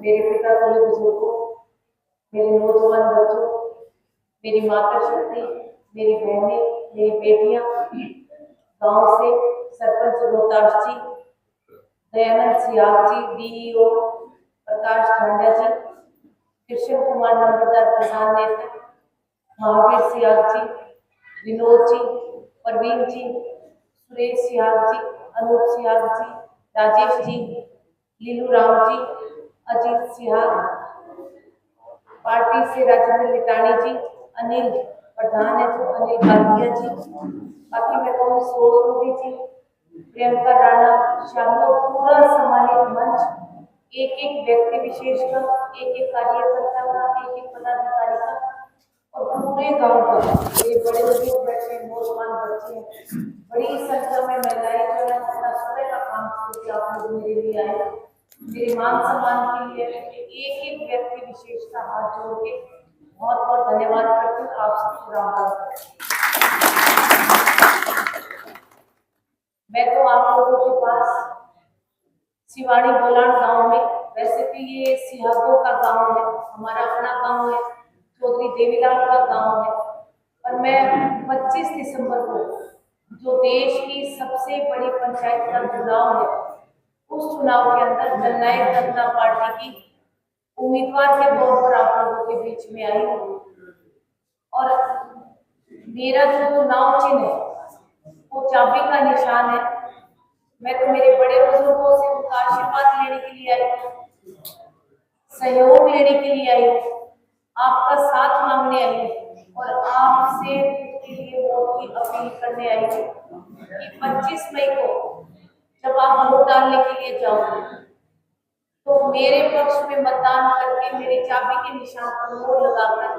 मेरे पिता तुल्य बुजुर्गों, मेरे नौजवान बच्चों, मेरी माता शक्ति, मेरी बहनें, मेरी बेटियां, गांव से सरपंच रोहताश जी, दयानंद सियाग जी, डीईओ प्रकाश ठांडा जी, कृष्ण कुमार नंबरदार प्रधान नेता, महावीर सियाग जी, विनोद जी, प्रवीण जी, सुरेश सियाग जी, अनूप सियाग जी, राजेश जी, लीलू राम जी, अजीत सियाग, पार्टी से राजेंद्र लिटानी जी, अनिल प्रधान है जो अनिल कालिया जी, बाकी मैं कहूँ सोदी जी, प्रियंका राणा, शामिल पूरा सम्मानित मंच, एक एक व्यक्ति विशेष का, एक एक कार्यकर्ता का, एक एक पदाधिकारी का और पूरे गांव का, ये बड़े बुजुर्ग बैठे हैं, नौजवान बच्चे हैं, बड़ी संख्या में महिलाएं जो है अपना सुबह का काम करके आप लोग मेरे लिए आए, मेरे मान सम्मान के लिए एक एक व्यक्ति विशेष का हाथ जोड़ के बहुत बहुत धन्यवाद करती हूँ। आप सबको राम राम करती हूँ। मैं तो आप लोगों के पास सिवाड़ी बोलान गांव में, वैसे तो ये सिहागों का गांव है, हमारा अपना गांव है, चौधरी देवीलाल का गांव है, और मैं 25 दिसंबर को जो देश की सबसे बड़ी पंचायत का चुनाव है, उस चुनाव के अंदर जननायक जनता पार्टी की उम्मीदवार के तौर पर आप लोगों के बीच में आई हूँ। और मेरा जो चुनाव चिन्ह है वो चाबी का निशान है। मैं तो मेरे बड़े बुजुर्गों से उनका आशीर्वाद लेने के लिए आई हूँ, सहयोग लेने के लिए आई हूँ, आपका साथ मांगने आई हूँ और आपसे इसके लिए वोट की अपील करने आई हूँ कि 25 मई को जब आप वोट डालने के लिए जाओगे तो मेरे पक्ष में मतदान करके मेरे चाबी के निशान पर मोहर लगाकर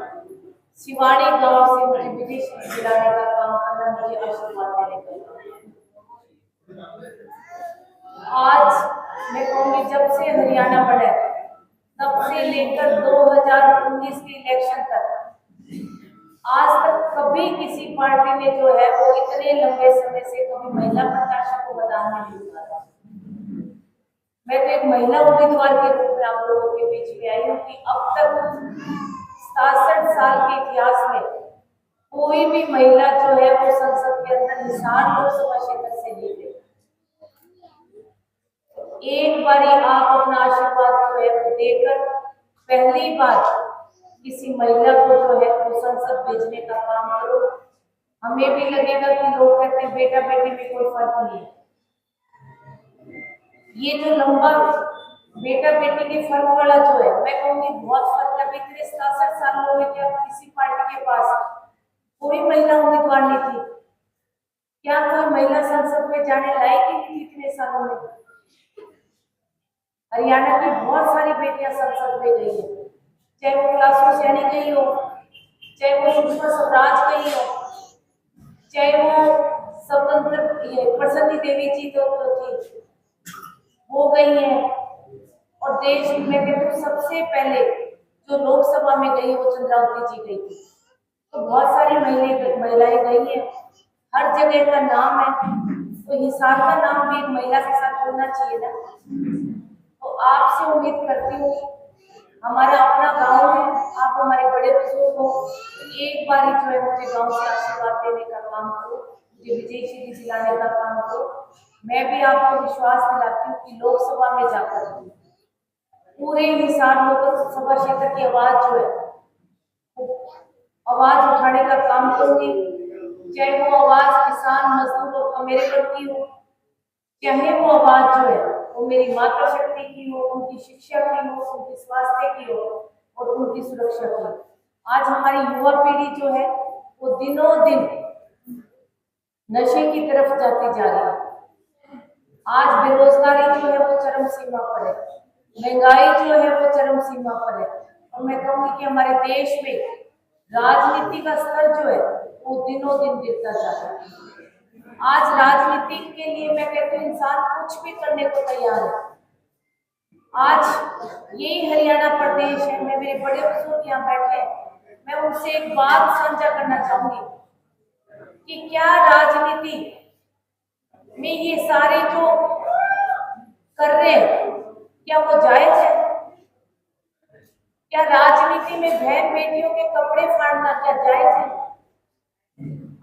सिवाड़ी गांव से मुझे विदेश दिलाने का काम करना, मुझे आशीर्वाद देने का। आज मैं कहूँगी जब से हरियाणा बढ़ा है तब से लेकर 2019 के इलेक्शन तक आज तक कभी किसी पार्टी ने जो है वो इतने लंबे समय से कभी महिला प्रत्याशी को मतदान नहीं दिया। मैं तो एक महिला उम्मीदवार के रूप में आप लोगों के बीच में आई हूँ कि अब तक 67 साल के इतिहास में कोई भी महिला जो है वो संसद के अंदर हिसार लोकसभा क्षेत्र से नहीं गई। एक बार आप अपना आशीर्वाद जो है वो देकर पहली बार किसी महिला को जो है वो संसद भेजने का काम करो। हमें भी लगेगा कि लोग कहते हैं बेटा बेटी में कोई फर्क नहीं है, ये जो लंबा बेटा बेटी के फर्क वाला जो है मैं कहूँगी बहुत फर्क है। पिछले 67 सालों में क्या किसी पार्टी के पास कोई महिला उम्मीदवार नहीं थी? क्या कोई महिला संसद में जाने लायक ही नहीं थी इतने सालों में? हरियाणा की बहुत सारी बेटियां संसद में गई है, चाहे वो क्लासो सैनी गई हो, चाहे वो सुषमा स्वराज गई हो, चाहे वो स्वतंत्र प्रसन्नी देवी जी तो थी वो गई है, और देश में तो सबसे पहले जो लोकसभा में गई वो चंद्रावती जी गई थी। तो बहुत सारी महिलाएं गई हैं, हर जगह का नाम है, तो हिसार का नाम भी एक महिला के साथ जुड़ना चाहिए ना। तो आपसे उम्मीद करती हूँ, हमारा अपना गांव है, आप हमारे बड़े बुजुर्ग हो, एक बार ही जो है मुझे गांव से आशीर्वाद देने का काम करो, मुझे विजय श्री दिलाने का काम करो। मैं भी आपको विश्वास दिलाती हूँ कि लोकसभा में जाकर पूरे हिसार लोकसभा क्षेत्र की आवाज जो है आवाज उठाने का काम करूंगी, चाहे वो आवाज किसान मजदूर और मेरे प्रति हो, चाहे वो आवाज जो है वो मेरी माता शक्ति की हो, उनकी शिक्षा की हो, उनकी स्वास्थ्य की हो और उनकी सुरक्षा की। आज हमारी युवा पीढ़ी जो है वो दिनों दिन नशे की तरफ जाती जा रही है। आज बेरोजगारी जो है वो चरम सीमा पर है, महंगाई जो है वो चरम सीमा पर है, और मैं कहूँगी कि हमारे देश में राजनीति का स्तर जो है वो दिनों दिन गिरता जा रहा है। आज राजनीति के लिए मैं कहती हूँ इंसान कुछ भी करने को तैयार है। आज यही हरियाणा प्रदेश है, मैं मेरे बड़े बुजुर्ग यहाँ बैठे हैं, मैं उनसे एक बात साझा करना चाहूंगी कि क्या राजनीति में ये सारे जो कर रहे हैं क्या वो जायज है? क्या राजनीति में बहन बेटियों के कपड़े फाड़ना क्या जायज है?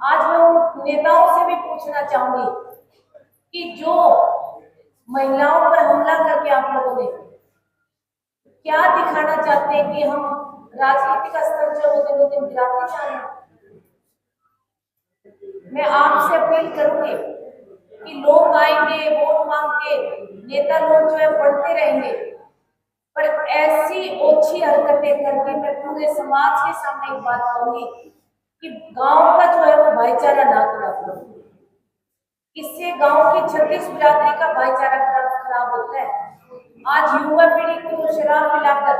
आज मैं उन नेताओं से भी पूछना चाहूंगी कि जो महिलाओं पर हमला करके आप लोगों ने क्या दिखाना चाहते हैं कि हम राजनीति का स्तर जो वो दिनों दिन गिराते जा रहे हैं। मैं आपसे अपील करूंगी कि लोग आएंगे वोट मांग के, नेता लोग जो है बढ़ते रहेंगे, पर ऐसी ओछी हरकतें करके मैं पूरे समाज के सामने एक बात कहूंगी कि गांव का जो है वो भाईचारा ना खराब करो। इससे गांव की 36 बिरादरी का भाईचारा खराब होता है। आज युवा पीढ़ी को जो शराब पिलाकर,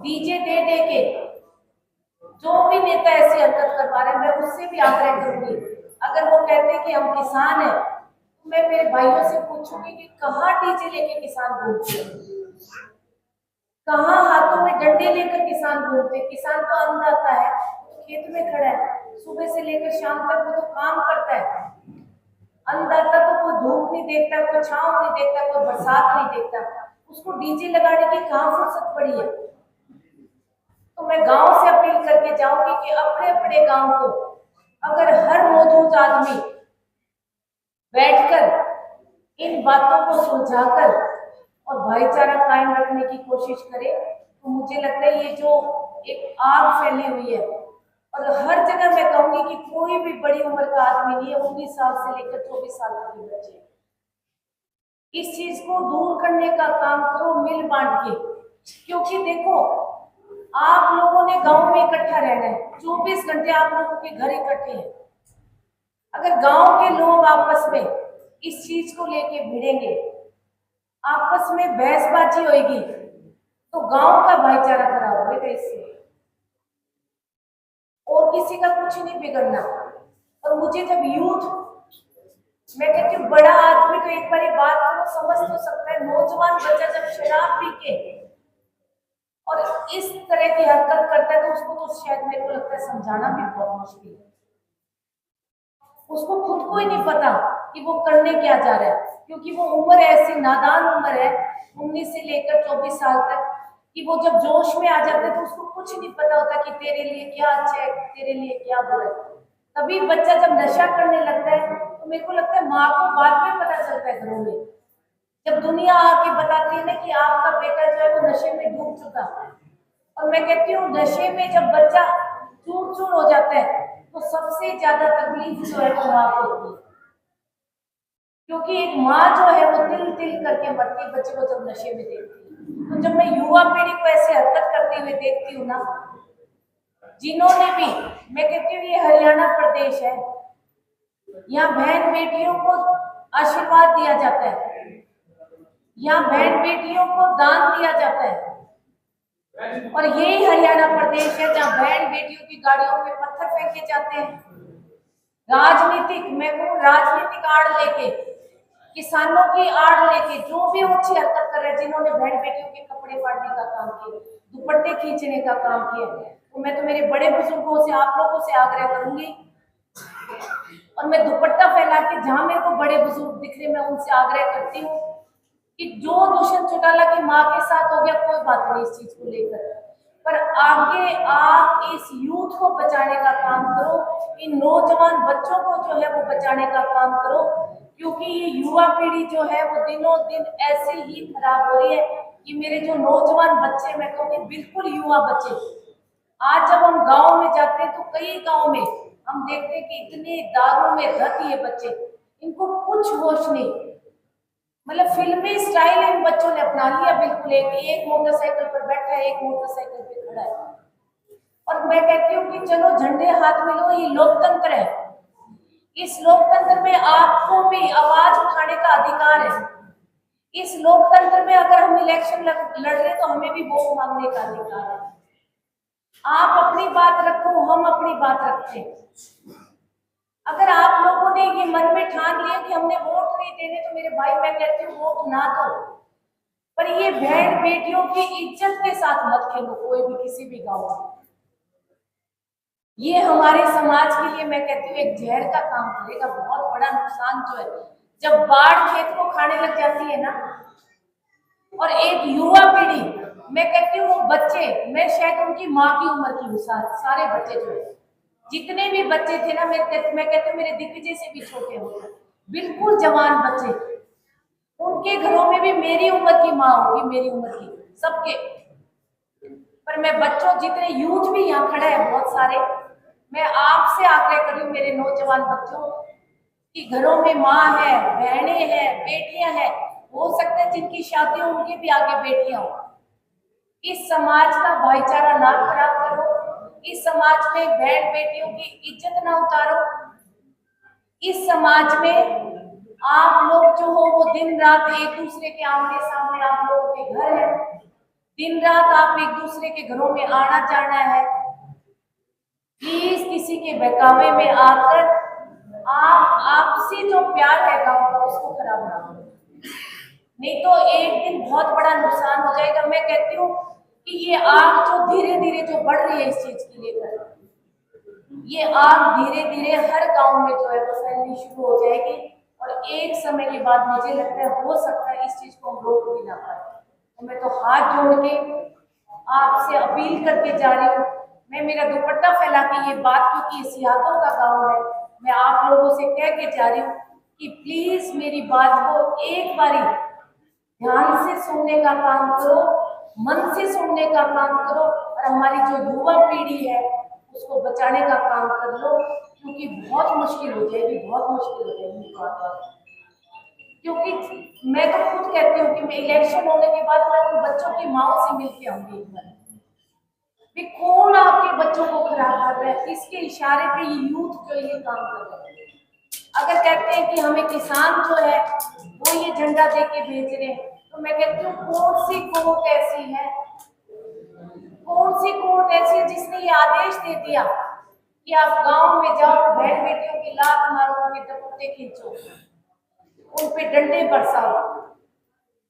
डीजे दे दे के जो भी नेता ऐसी हरकत करवा रहे हैं, मैं उससे भी आग्रह करूंगी, अगर वो कहते हैं कि हम किसान हैं, तो मैं मेरे भाइयों से पूछूंगी कि कहाँ डीजे लेके किसान घूमते हैं, कहाँ हाथों में डंडे लेकर किसान घूमते हैं। किसान तो अन्नदाता है, तो खेत में खड़ा है, सुबह से लेकर शाम तक वो तो काम करता है। अन्नदाता तो कोई धूप नहीं देखता, कोई छांव नहीं देखता, कोई बरसात नहीं देखता, उसको डीजे लगाने की कहाँ फुर्सत पड़ी है। तो मैं गांव से अपील करके जाऊंगी कि अपने अपने गांव को अगर हर मौजूद आदमी बैठकर इन बातों को सुलझाकर और भाईचारा कायम रखने की कोशिश करे, तो मुझे लगता है ये जो एक आग फैली हुई है, और हर जगह मैं कहूंगी कि कोई भी बड़ी उम्र का आदमी नहीं है, 19 साल से लेकर 24 साल तक के बच्चे, इस चीज को दूर करने का काम करो मिल बांट के। क्योंकि देखो, आप लोगों ने गांव में इकट्ठा रहना है, 24 घंटे आप लोगों के घर इकट्ठे हैं। अगर गांव के लोग आपस में इस चीज को लेके भिड़ेंगे, आपस में बहसबाजी होगी, तो गांव का भाईचारा खराब होगा इससे, और किसी का कुछ नहीं बिगड़ना। और मुझे जब यूथ, मैं कहती हूँ बड़ा आदमी तो एक बार बात करो समझ तो सकता है, नौजवान बच्चा जब शराब पी के और इस तरह की हरकत करता है, तो उसको तो शायद मेरे को लगता है समझाना भी बहुत मुश्किल है। उसको खुद को ही नहीं पता कि वो करने क्या जा रहा है, क्योंकि वो उम्र ऐसी नादान उम्र है, 19 से लेकर 24 साल तक, कि वो जब जोश में आ जाता है तो उसको कुछ नहीं पता होता कि तेरे लिए क्या अच्छा है, तेरे लिए क्या बुरा है। तभी बच्चा जब नशा करने लगता है, तो मेरे को लगता है माँ को बाद में पता चलता है घरों में, जब दुनिया आके बताती है ना कि आपका बेटा जो है वो नशे में डूब चुका है। और मैं कहती हूँ नशे में जब बच्चा चूर चूर हो जाता है, तो सबसे ज्यादा तकलीफ जो है वो माँ को होती है, क्योंकि एक माँ जो है वो तिल तिल करके मरती है बच्चे को जब नशे में देखती है। तो जब मैं युवा पीढ़ी को ऐसे हरकत करते हुए देखती हूँ ना, जिन्होंने भी, मैं कहती हूँ ये हरियाणा प्रदेश है, यहाँ बहन बेटियों को आशीर्वाद दिया जाता है, यहाँ बहन बेटियों को दान दिया जाता है, और यही हरियाणा प्रदेश है जहाँ बहन बेटियों की गाड़ियों पे पत्थर फेंके जाते हैं। राजनीतिक, मैं कहूँ राजनीतिक आड़ लेके, किसानों की आड़ लेके जो भी अच्छी हरकत कर रहे हैं, जिन्होंने बहन बेटियों के कपड़े फाड़ने का काम किया, दुपट्टे खींचने का काम किया, तो मैं तो मेरे बड़े बुजुर्गों से, आप लोगों से आग्रह करूंगी, और मैं दुपट्टा फैला के जहां मेरे को बड़े बुजुर्ग दिख रहे, मैं उनसे आग्रह करती हूँ कि जो दुष्यंत चौटाला की माँ के साथ हो गया कोई बात नहीं इस चीज को लेकर, पर आगे आप इस यूथ को बचाने का काम करो, इन नौजवान बच्चों को जो है वो बचाने का काम करो, क्योंकि ये युवा पीढ़ी जो है वो दिनों दिन ऐसे ही खराब हो रही है कि मेरे जो नौजवान बच्चे, मैं कहूँगी बिल्कुल युवा बच्चे, आज जब हम गाँव में जाते हैं तो कई गाँव में हम देखते हैं कि इतने दारू में धत ये बच्चे, इनको कुछ होश नहीं, मतलब फिल्मी स्टाइल इन बच्चों ने अपना लिया बिल्कुल, एक मोटरसाइकिल पर बैठा है, एक मोटरसाइकिल पे खड़ा है। और मैं कहती हूँ कि चलो झंडे हाथ में लो, ये लोकतंत्र है, इस लोकतंत्र में आपको भी आवाज उठाने का अधिकार है, इस लोकतंत्र में अगर हम इलेक्शन लड़ रहे तो हमें भी वोट मांगने का अधिकार है। आप अपनी बात रखो, हम अपनी बात रखते हैं। अगर आप लोगों ने ये मन में ठान लिया कि हमने वोट नहीं देने, तो मेरे भाई मैं कहती हूँ वोट ना दो, पर ये बहन बेटियों की इज्जत के साथ मत खेलो कोई भी किसी भी गांव में। ये हमारे समाज के लिए मैं कहती हूँ एक जहर का काम करेगा, बहुत बड़ा नुकसान जो है। जब बाढ़ खेत को खाने लग जाती है ना, और एक युवा पीढ़ी मैं कहती हूँ वो बच्चे, मैं शायद उनकी माँ की उम्र की हूँ, सारे बच्चे जो है, जितने भी बच्चे थे ना, मैं कहती हूँ मेरे दिग्विजय से भी छोटे हो, बिल्कुल जवान बच्चे, उनके घरों में भी मेरी उम्र की माँ होगी, मेरी उम्र की सबके। पर मैं बच्चों, जितने यूथ भी यहाँ खड़े हैं बहुत सारे, मैं आपसे आग्रह कर रही हूँ मेरे नौजवान बच्चों कि घरों में माँ है, बहनें हैं, बेटियां हैं, हो सकता है जिनकी शादी हो उनके भी आगे बेटियां हो। इस समाज का भाईचारा ना खराब करो, इस समाज में बहन बेटियों की इज्जत ना उतारो, इस समाज में आप लोग जो हो वो दिन रात एक दूसरे के आमने सामने आप लोगों के घर है, दिन रात आप एक दूसरे के घरों में आना जाना है। प्लीज किसी के बहकावे में आकर आप आपसी जो प्यार है गांव का उसको खराब ना करो, नहीं तो एक दिन बहुत बड़ा नुकसान हो जाएगा। मैं कहती हूँ कि ये आग जो धीरे धीरे जो बढ़ रही है इस चीज की लेकर, ये आग धीरे धीरे हर गांव में जो है वो फैलनी शुरू हो जाएगी और एक समय के बाद मुझे लगता है हो सकता है इस चीज को हम रोक भी ना पाए। तो मैं तो हाथ जोड़ के आपसे अपील करके जा रही हूँ, मैं मेरा दुपट्टा फैला के ये बात, क्योंकि ये सियागों का गांव है, मैं आप लोगों से कह के जा रही हूँ कि प्लीज मेरी बात को एक बारी ध्यान से सुनने का काम करो, मन से सुनने का काम करो और हमारी जो युवा पीढ़ी है उसको बचाने का काम कर लो, क्योंकि बहुत मुश्किल हो जाएगी, बहुत मुश्किल हो जाएगी बात। क्योंकि मैं तो खुद कहती हूँ कि मैं इलेक्शन होने के बाद मैं उन बच्चों की माओ से मिलके आऊंगी एक बार, कौन आपके बच्चों को खराब कर रहा है, किसके इशारे पे ये यूथ जो ये काम कर रहे हैं। अगर कहते हैं कि हमें किसान जो है वो ये झंडा दे के भेज रहे हैं, तो मैं कहती हूँ कौन सी कोर्ट ऐसी है, कौन सी कोर्ट ऐसी है जिसने ये आदेश दे दिया कि आप गांव में जाओ, बहन बेटियों की लात मारो, उनके दुपट्टे खींचो, उन पे डंडे बरसाओ।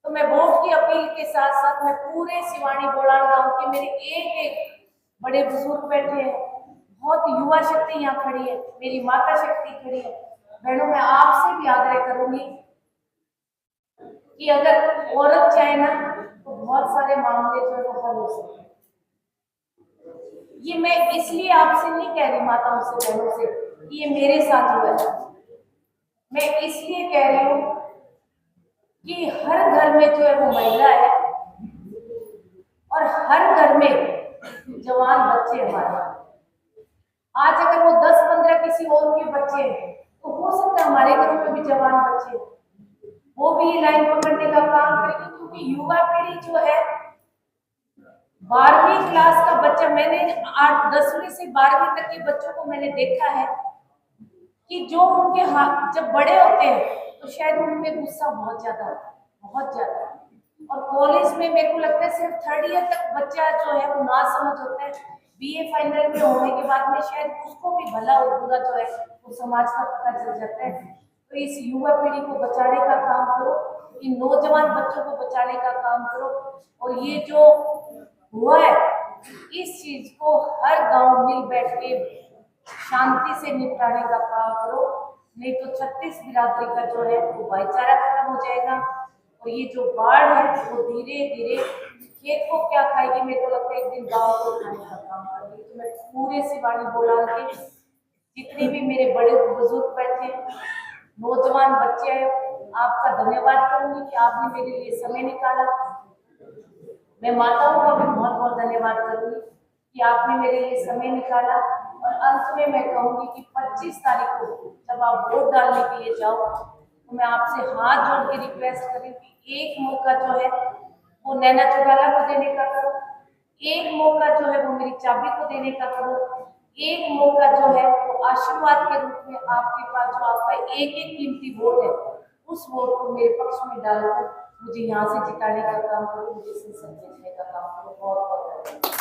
तो मैं वोट की अपील के साथ साथ मैं पूरे सिवानी बोलान गांव के मेरे एक एक बड़े बुजुर्ग बैठे हैं, बहुत युवा शक्ति यहाँ खड़ी है, मेरी माता शक्ति खड़ी है, बहनों मैं आपसे भी आग्रह करूंगी कि अगर औरत चाहे ना तो बहुत सारे मामले जो है वो हल हो सकते हैं। ये मैं इसलिए आपसे नहीं कह रही माताओं से, बहनों से, कि ये मेरे साथ हुआ है, मैं इसलिए कह रही हूँ कि हर घर में जो है वो महिला है और हर घर में जवान बच्चे हमारे। आज अगर वो 10-15 किसी और के बच्चे हैं तो हो सकता है हमारे घरों में भी जवान बच्चे, वो भी लाइन पकड़ने का काम करेंगे, क्योंकि युवा पीढ़ी जो है 12वीं क्लास का बच्चा, मैंने 10वीं से 12वीं तक के बच्चों को मैंने देखा है कि जो उनके हाथ जब बड़े होते हैं तो शायद उनमें गुस्सा बहुत ज्यादा होता है, बहुत ज्यादा। और कॉलेज में मेरे को लगता है सिर्फ 3rd ईयर तक बच्चा जो है वो ना समझ होता है, बीए फाइनल में होने के बाद में शायद उसको भी भला और बुरा जो है वो समाज का पता चल जाता है। तो इस युवा पीढ़ी को बचाने का काम करो, इन नौजवान बच्चों को बचाने का काम करो, और ये जो हुआ है इस चीज को हर गांव मिल बैठ के शांति से निपटाने का काम करो, नहीं तो 36 बिरादरी का जो है वो भाईचारा खत्म हो जाएगा और ये जो बाढ़ है वो धीरे धीरे खेत को क्या खाएगी, मेरे को लगता है एक दिन गांव को खाने का काम करेगी। तो मैं पूरे सिवानी बोलान के जितने भी मेरे बड़े बुजुर्ग बैठे हैं, नौजवान बच्चे हैं, आपका धन्यवाद करूंगी कि आपने मेरे लिए समय निकाला। मैं माताओं का भी बहुत बहुत धन्यवाद करूंगी कि आपने मेरे लिए समय निकाला। और अंत में मैं कहूंगी कि 25 तारीख को जब आप वोट डालने के लिए जाओ तो मैं आपसे हाथ जोड़ के रिक्वेस्ट करूँ कि एक मौका जो है वो नैना चौटाला को देने का करो, एक मौका जो है वो मेरी चाबी को देने का करो, एक मौका जो है वो आशीर्वाद के रूप में आपके पास जो आपका एक एक कीमती वोट है उस वोट को मेरे पक्ष में डालकर मुझे यहाँ से जिताने का काम करो, मुझे संसद भेजने का काम करो। बहुत बहुत धन्यवाद।